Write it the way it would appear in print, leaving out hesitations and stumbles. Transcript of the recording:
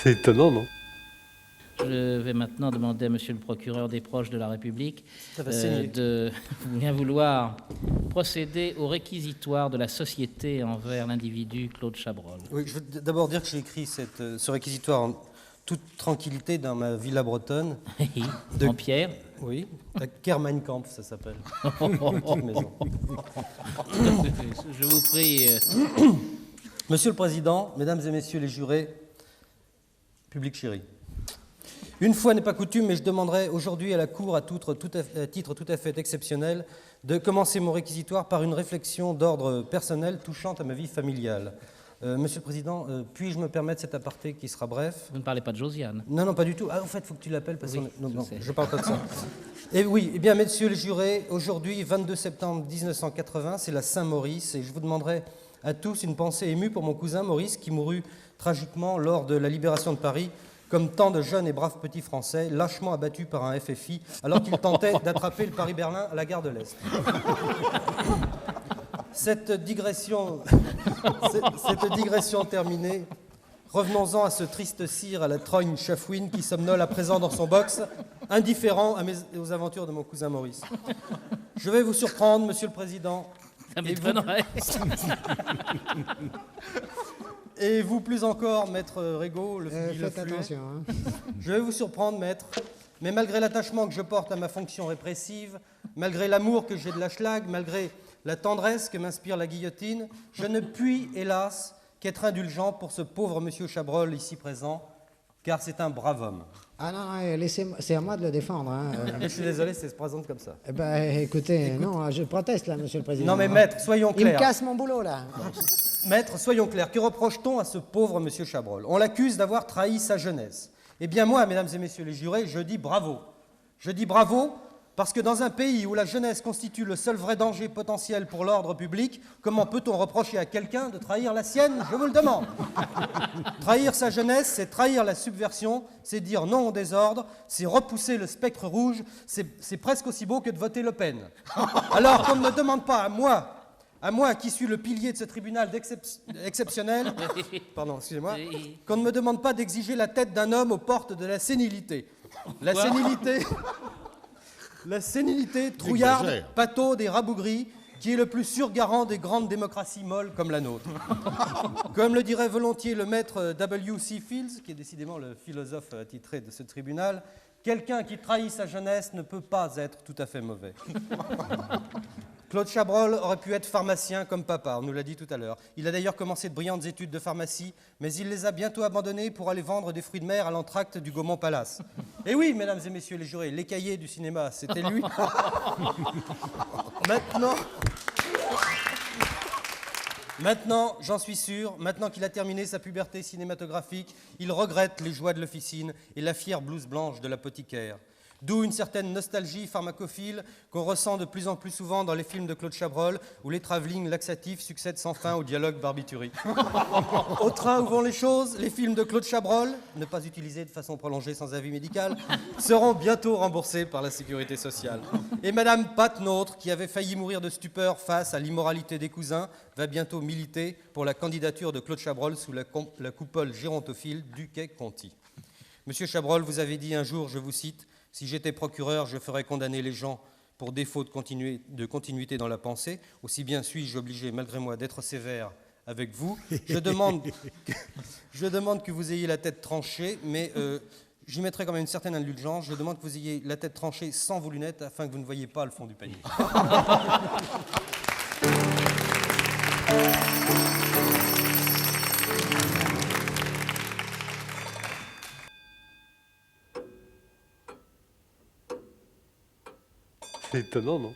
C'est étonnant, non? Je vais maintenant demander à Monsieur le procureur des proches de la République Ça va saigner. de bien vouloir procéder au réquisitoire de la société envers l'individu Claude Chabrol. Oui, je veux d'abord dire que j'ai écrit ce réquisitoire en toute tranquillité dans ma villa bretonne. De- En pierre. Oui, à Kermeinkamp, ça s'appelle. Petite maison. Je vous prie. Monsieur le Président, Mesdames et Messieurs les jurés, public chéri. Une fois n'est pas coutume, mais je demanderai aujourd'hui à la Cour, à titre tout à fait exceptionnel, de commencer mon réquisitoire par une réflexion d'ordre personnel touchant à ma vie familiale. Monsieur le Président, puis-je me permettre cet aparté qui sera bref? Vous ne parlez pas de Josiane. Non, non, pas du tout. Ah, en fait, il faut que tu l'appelles parce Oui, que... Non, sais. je parle pas de ça. Et oui, eh bien, messieurs les jurés, aujourd'hui, 22 septembre 1980, c'est la Saint-Maurice, et je vous demanderai à tous une pensée émue pour mon cousin Maurice, qui mourut tragiquement lors de la libération de Paris, comme tant de jeunes et braves petits Français, lâchement abattus par un FFI, alors qu'ils tentaient d'attraper le Paris-Berlin à la gare de l'Est. Cette digression terminée, revenons-en à ce triste cire à la trogne chafouine qui somnole à présent dans son box, indifférent aux aventures de mon cousin Maurice. Je vais vous surprendre, Monsieur le Président. Ça m'étonnerait. Et vous plus encore, Maître Régaud, le Faites fluet. attention. Hein. Je vais vous surprendre, Maître, mais malgré l'attachement que je porte à ma fonction répressive, malgré l'amour que j'ai de la schlag, malgré la tendresse que m'inspire la guillotine, je ne puis, hélas, qu'être indulgent pour ce pauvre Monsieur Chabrol ici présent, car c'est un brave homme. Ah non, c'est à moi de le défendre. Hein. Je suis désolé, ça se présente comme ça. Eh ben, écoutez, non, je proteste là, Monsieur le Président. Non mais Maître, soyons Il me clairs. casse mon boulot là. Maître, soyons clairs, que reproche-t-on à ce pauvre Monsieur Chabrol? On l'accuse d'avoir trahi sa jeunesse. Eh bien moi, Mesdames et Messieurs les jurés, je dis bravo. Je dis bravo parce que dans un pays où la jeunesse constitue le seul vrai danger potentiel pour l'ordre public, comment peut-on reprocher à quelqu'un de trahir la sienne? Je vous le demande. Trahir sa jeunesse, c'est trahir la subversion, c'est dire non au désordre, c'est repousser le spectre rouge, c'est presque aussi beau que de voter Le Pen. Alors qu'on ne me demande pas à moi qui suis le pilier de ce tribunal exceptionnel, pardon, excusez-moi, qu'on ne me demande pas d'exiger la tête d'un homme aux portes de la sénilité. La sénilité trouillarde, pataude et rabougrie, qui est le plus sûr garant des grandes démocraties molles comme la nôtre. Comme le dirait volontiers le maître W.C. Fields, qui est décidément le philosophe attitré de ce tribunal, quelqu'un qui trahit sa jeunesse ne peut pas être tout à fait mauvais. Claude Chabrol aurait pu être pharmacien comme papa, on nous l'a dit tout à l'heure. Il a d'ailleurs commencé de brillantes études de pharmacie, mais il les a bientôt abandonnées pour aller vendre des fruits de mer à l'entracte du Gaumont Palace. Et oui, mesdames et messieurs les jurés, les cahiers du cinéma, c'était lui. Maintenant, j'en suis sûr, maintenant qu'il a terminé sa puberté cinématographique, il regrette les joies de l'officine et la fière blouse blanche de l'apothicaire. D'où une certaine nostalgie pharmacophile qu'on ressent de plus en plus souvent dans les films de Claude Chabrol, où les travelling laxatifs succèdent sans fin au dialogue barbiturique. Au train où vont les choses, les films de Claude Chabrol, ne pas utilisés de façon prolongée sans avis médical, seront bientôt remboursés par la sécurité sociale. Et Madame Pat Nôtre, qui avait failli mourir de stupeur face à l'immoralité des cousins, va bientôt militer pour la candidature de Claude Chabrol sous la coupole gérontophile du quai Conti. Monsieur Chabrol, vous avez dit un jour, je vous cite, « Si j'étais procureur, je ferais condamner les gens pour défaut de continuité dans la pensée. Aussi bien suis-je obligé, malgré moi, d'être sévère avec vous. Je demande que vous ayez la tête tranchée, mais j'y mettrai quand même une certaine indulgence. Je demande que vous ayez la tête tranchée sans vos lunettes afin que vous ne voyiez pas le fond du panier. » C'est étonnant, non?